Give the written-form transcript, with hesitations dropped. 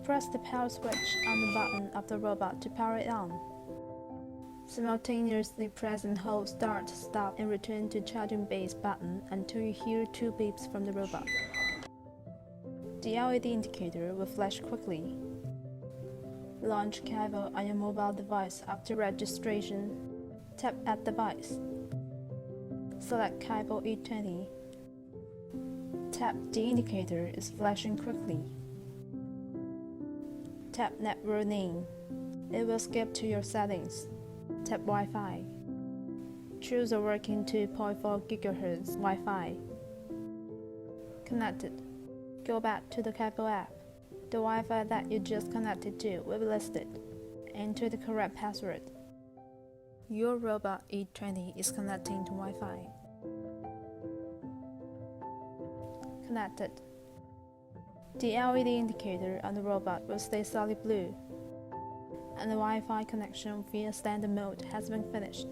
Press the power switch on the button of the robot to power it on. Simultaneously press and hold Start, Stop, and Return to Charging Base button until you hear 2 beeps from the robot. The LED indicator will flash quickly. Launch Kyvol on your mobile device after registration. Tap Add Device. Select Kyvol E20. Tap The indicator is flashing quickly. Tap Network Name. It will skip to your settings. Tap Wi-Fi. Choose a working 2.4 GHz Wi-Fi. Connected. Go back to the Kyvol app. The Wi-Fi that you just connected to will be listed. Enter the correct password. Your robot E20 is connecting to Wi-Fi. Connected. The LED indicator on the robot will stay solid blue, and the Wi-Fi connection via standard mode has been finished.